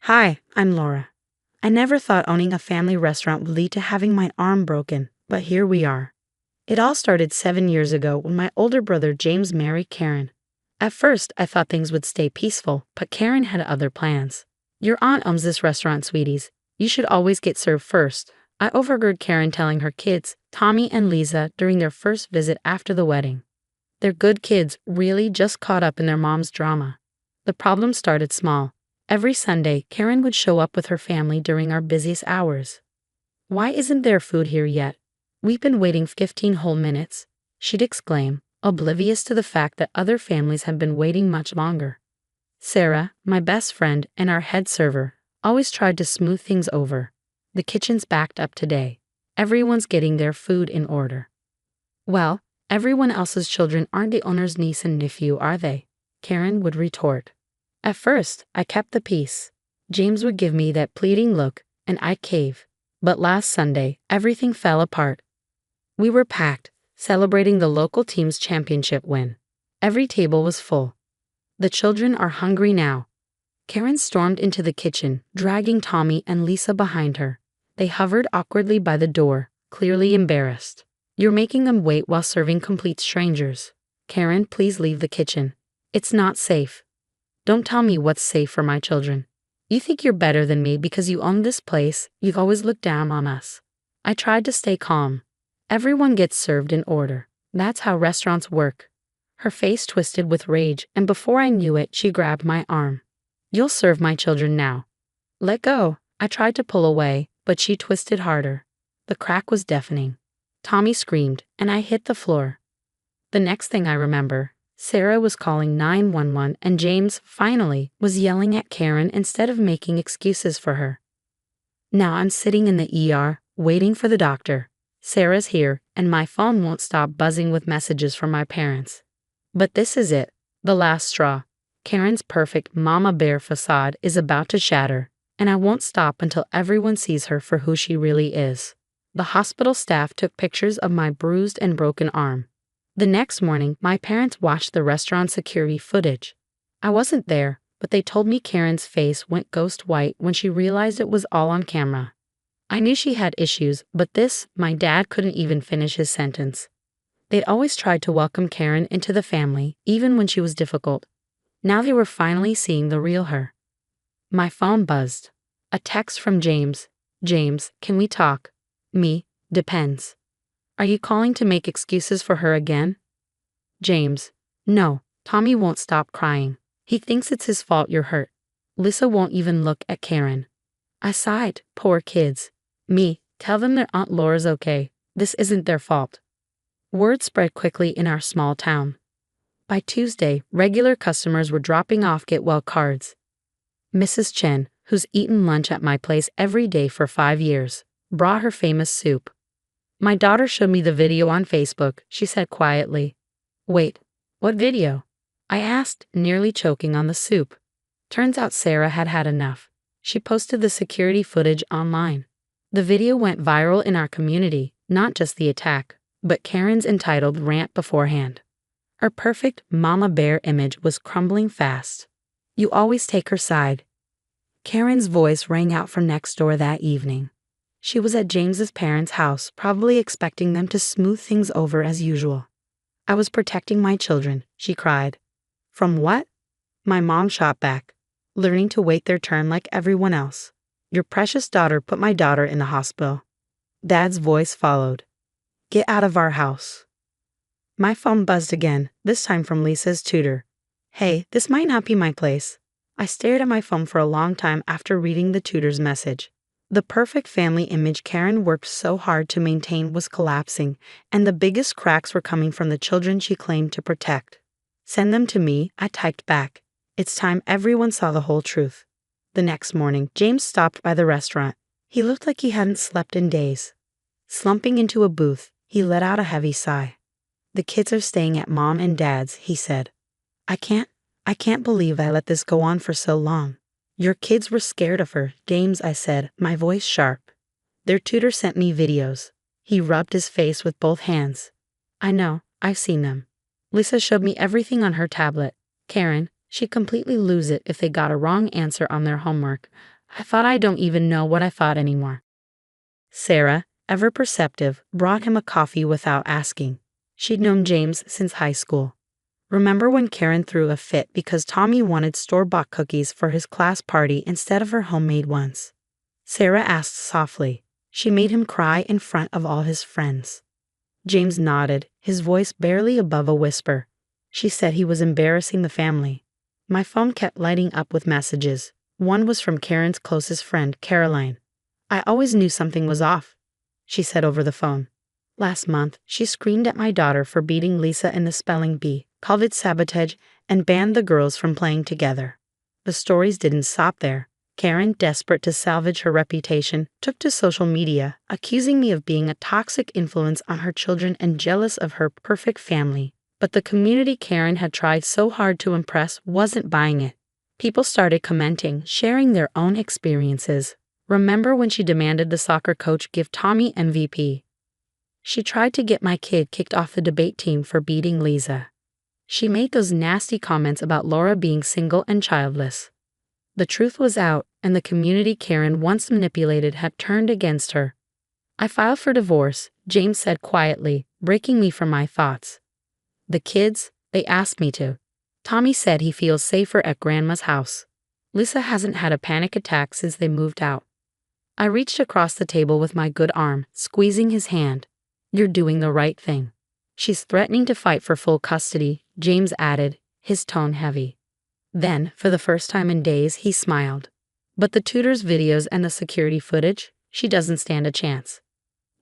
Hi, I'm Laura. I never thought owning a family restaurant would lead to having my arm broken, but here we are. It all started 7 years ago when my older brother James married Karen. At first, I thought things would stay peaceful, but Karen had other plans. Your aunt owns this restaurant, sweeties. You should always get served first. I overheard Karen telling her kids, Tommy and Lisa, during their first visit after the wedding. They're good kids, really just caught up in their mom's drama. The problem started small. Every Sunday, Karen would show up with her family during our busiest hours. Why isn't there food here yet? We've been waiting 15 whole minutes, she'd exclaim, oblivious to the fact that other families have been waiting much longer. Sarah, my best friend and our head server, always tried to smooth things over. The kitchen's backed up today. Everyone's getting their food in order. Well, everyone else's children aren't the owner's niece and nephew, are they? Karen would retort. At first, I kept the peace. James would give me that pleading look, and I'd cave. But last Sunday, everything fell apart. We were packed, celebrating the local team's championship win. Every table was full. The children are hungry now. Karen stormed into the kitchen, dragging Tommy and Lisa behind her. They hovered awkwardly by the door, clearly embarrassed. You're making them wait while serving complete strangers. Karen, please leave the kitchen. It's not safe. Don't tell me what's safe for my children. You think you're better than me because you own this place. You've always looked down on us. I tried to stay calm. Everyone gets served in order. That's how restaurants work. Her face twisted with rage, and before I knew it, she grabbed my arm. You'll serve my children now. Let go. I tried to pull away, but she twisted harder. The crack was deafening. Tommy screamed, and I hit the floor. The next thing I remember, Sarah was calling 911 and James, finally, was yelling at Karen instead of making excuses for her. Now I'm sitting in the ER, waiting for the doctor. Sarah's here, and my phone won't stop buzzing with messages from my parents. But this is it, the last straw. Karen's perfect mama bear facade is about to shatter, and I won't stop until everyone sees her for who she really is. The hospital staff took pictures of my bruised and broken arm. The next morning, my parents watched the restaurant security footage. I wasn't there, but they told me Karen's face went ghost white when she realized it was all on camera. I knew she had issues, but my dad couldn't even finish his sentence. They'd always tried to welcome Karen into the family, even when she was difficult. Now they were finally seeing the real her. My phone buzzed. A text from James. James, can we talk? Me, depends. Are you calling to make excuses for her again? James, no, Tommy won't stop crying. He thinks it's his fault you're hurt. Lisa won't even look at Karen. I sighed, poor kids. Me, tell them their Aunt Laura's okay. This isn't their fault. Word spread quickly in our small town. By Tuesday, regular customers were dropping off get well cards. Mrs. Chen, who's eaten lunch at my place every day for 5 years, brought her famous soup. My daughter showed me the video on Facebook, she said quietly. Wait, what video? I asked, nearly choking on the soup. Turns out Sarah had had enough. She posted the security footage online. The video went viral in our community, not just the attack, but Karen's entitled rant beforehand. Her perfect mama bear image was crumbling fast. You always take her side. Karen's voice rang out from next door that evening. She was at James's parents' house, probably expecting them to smooth things over as usual. I was protecting my children, she cried. From what? My mom shot back, learning to wait their turn like everyone else. Your precious daughter put my daughter in the hospital. Dad's voice followed. Get out of our house. My phone buzzed again, this time from Lisa's tutor. Hey, this might not be my place. I stared at my phone for a long time after reading the tutor's message. The perfect family image Karen worked so hard to maintain was collapsing, and the biggest cracks were coming from the children she claimed to protect. Send them to me, I typed back. It's time everyone saw the whole truth. The next morning, James stopped by the restaurant. He looked like he hadn't slept in days. Slumping into a booth, he let out a heavy sigh. The kids are staying at Mom and Dad's, he said. I can't believe I let this go on for so long. Your kids were scared of her, James, I said, my voice sharp. Their tutor sent me videos. He rubbed his face with both hands. I know, I've seen them. Lisa showed me everything on her tablet. Karen, She'd completely lose it if they got a wrong answer on their homework. I thought I don't even know what I thought anymore. Sarah, ever perceptive, brought him a coffee without asking. She'd known James since high school. Remember when Karen threw a fit because Tommy wanted store-bought cookies for his class party instead of her homemade ones? Sarah asked softly. She made him cry in front of all his friends. James nodded, his voice barely above a whisper. She said he was embarrassing the family. My phone kept lighting up with messages. One was from Karen's closest friend, Caroline. I always knew something was off, she said over the phone. Last month, she screamed at my daughter for beating Lisa in the spelling bee, called it sabotage, and banned the girls from playing together. The stories didn't stop there. Karen, desperate to salvage her reputation, took to social media, accusing me of being a toxic influence on her children and jealous of her perfect family. But the community Karen had tried so hard to impress wasn't buying it. People started commenting, sharing their own experiences. Remember when she demanded the soccer coach give Tommy MVP? She tried to get my kid kicked off the debate team for beating Lisa. She made those nasty comments about Laura being single and childless. The truth was out, and the community Karen once manipulated had turned against her. I filed for divorce, James said quietly, breaking me from my thoughts. The kids, they asked me to. Tommy said he feels safer at Grandma's house. Lisa hasn't had a panic attack since they moved out. I reached across the table with my good arm, squeezing his hand. You're doing the right thing. She's threatening to fight for full custody, James added, his tone heavy. Then, for the first time in days, he smiled. But the tutor's videos and the security footage, she doesn't stand a chance.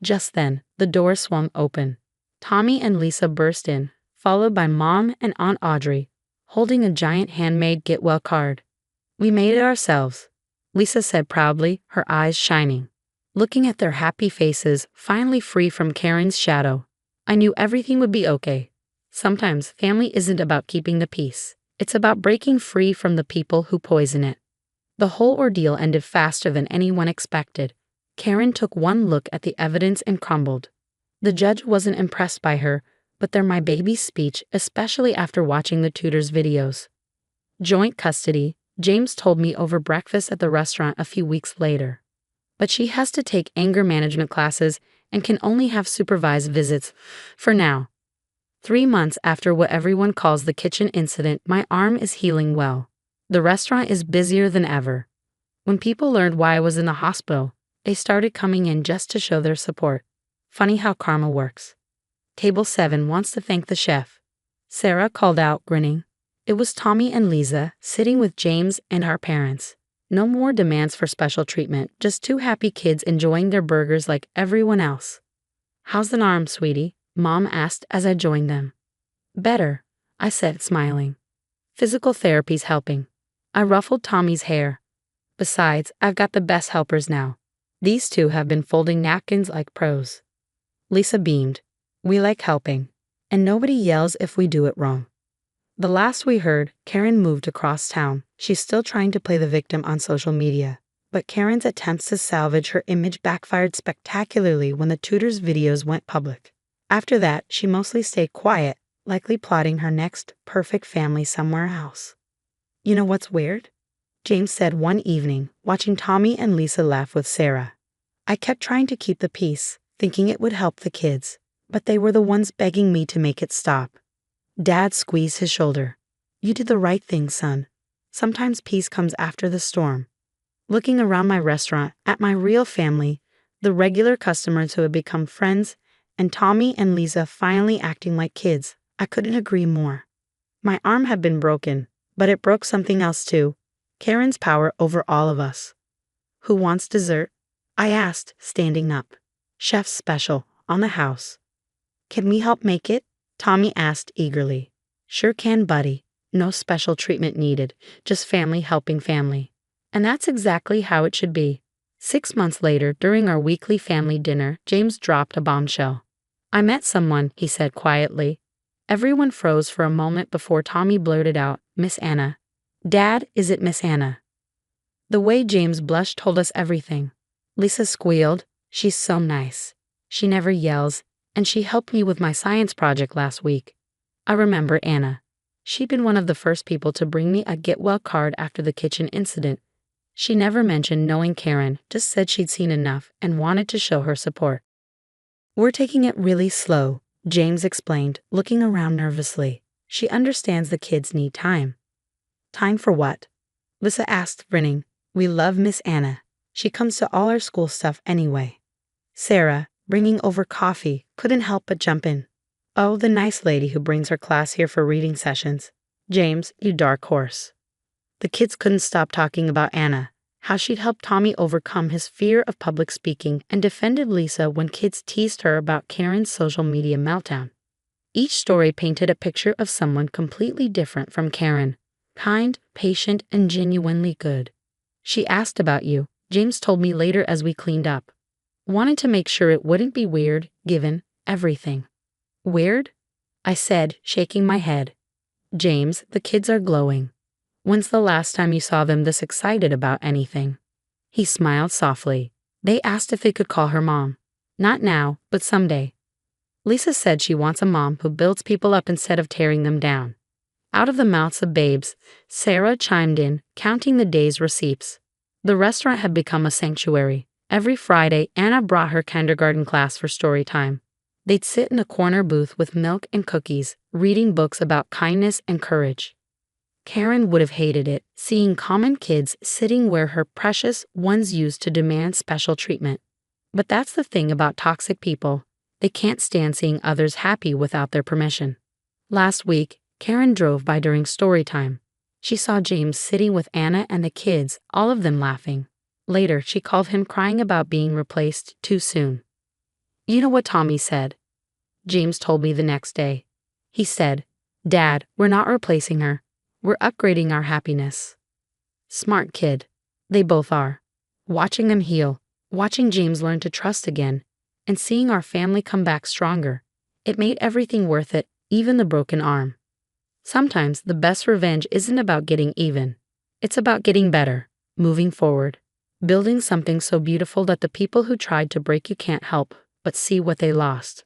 Just then, the door swung open. Tommy and Lisa burst in, followed by Mom and Aunt Audrey, holding a giant handmade get well card. We made it ourselves, Lisa said proudly, her eyes shining. Looking at their happy faces, finally free from Karen's shadow, I knew everything would be okay. Sometimes family isn't about keeping the peace. It's about breaking free from the people who poison it. The whole ordeal ended faster than anyone expected. Karen took one look at the evidence and crumbled. The judge wasn't impressed by her, but they're my baby's speech, especially after watching the tutor's videos. Joint custody, James told me over breakfast at the restaurant a few weeks later. But she has to take anger management classes and can only have supervised visits, for now. 3 months after what everyone calls the kitchen incident, my arm is healing well. The restaurant is busier than ever. When people learned why I was in the hospital, they started coming in just to show their support. Funny how karma works. Table 7 wants to thank the chef, Sarah called out, grinning. It was Tommy and Lisa, sitting with James and our parents. No more demands for special treatment, just 2 happy kids enjoying their burgers like everyone else. How's the arm, sweetie? Mom asked as I joined them. Better, I said, smiling. Physical therapy's helping. I ruffled Tommy's hair. Besides, I've got the best helpers now. These 2 have been folding napkins like pros. Lisa beamed. We like helping. And nobody yells if we do it wrong. The last we heard, Karen moved across town. She's still trying to play the victim on social media. But Karen's attempts to salvage her image backfired spectacularly when the tutor's videos went public. After that, she mostly stayed quiet, likely plotting her next perfect family somewhere else. You know what's weird? James said one evening, watching Tommy and Lisa laugh with Sarah. I kept trying to keep the peace, thinking it would help the kids, but they were the ones begging me to make it stop. Dad squeezed his shoulder. You did the right thing, son. Sometimes peace comes after the storm. Looking around my restaurant, at my real family, the regular customers who had become friends, and Tommy and Lisa finally acting like kids, I couldn't agree more. My arm had been broken, but it broke something else too. Karen's power over all of us. Who wants dessert? I asked, standing up. Chef's special, on the house. Can we help make it? Tommy asked eagerly. Sure can, buddy. No special treatment needed, just family helping family. And that's exactly how it should be. 6 months later, during our weekly family dinner, James dropped a bombshell. I met someone, he said quietly. Everyone froze for a moment before Tommy blurted out, Miss Anna. Dad, is it Miss Anna? The way James blushed told us everything. Lisa squealed, she's so nice. She never yells, and she helped me with my science project last week. I remember Anna. She'd been one of the first people to bring me a get well card after the kitchen incident. She never mentioned knowing Karen, just said she'd seen enough and wanted to show her support. We're taking it really slow, James explained, looking around nervously. She understands the kids need time. Time for what? Lisa asked, grinning. We love Miss Anna. She comes to all our school stuff anyway. Sarah, bringing over coffee, couldn't help but jump in. Oh, the nice lady who brings her class here for reading sessions. James, you dark horse. The kids couldn't stop talking about Anna, how she'd helped Tommy overcome his fear of public speaking and defended Lisa when kids teased her about Karen's social media meltdown. Each story painted a picture of someone completely different from Karen, kind, patient, and genuinely good. She asked about you, James told me later as we cleaned up. Wanted to make sure it wouldn't be weird, given everything. Weird? I said, shaking my head. James, the kids are glowing. When's the last time you saw them this excited about anything? He smiled softly. They asked if they could call her mom. Not now, but someday. Lisa said she wants a mom who builds people up instead of tearing them down. Out of the mouths of babes, Sarah chimed in, counting the day's receipts. The restaurant had become a sanctuary. Every Friday, Anna brought her kindergarten class for story time. They'd sit in a corner booth with milk and cookies, reading books about kindness and courage. Karen would have hated it, seeing common kids sitting where her precious ones used to demand special treatment. But that's the thing about toxic people. They can't stand seeing others happy without their permission. Last week, Karen drove by during story time. She saw James sitting with Anna and the kids, all of them laughing. Later, she called him crying about being replaced too soon. You know what Tommy said? James told me the next day. He said, Dad, we're not replacing her. We're upgrading our happiness. Smart kid. They both are. Watching them heal, watching James learn to trust again, and seeing our family come back stronger. It made everything worth it, even the broken arm. Sometimes the best revenge isn't about getting even. It's about getting better, moving forward, building something so beautiful that the people who tried to break you can't help but see what they lost.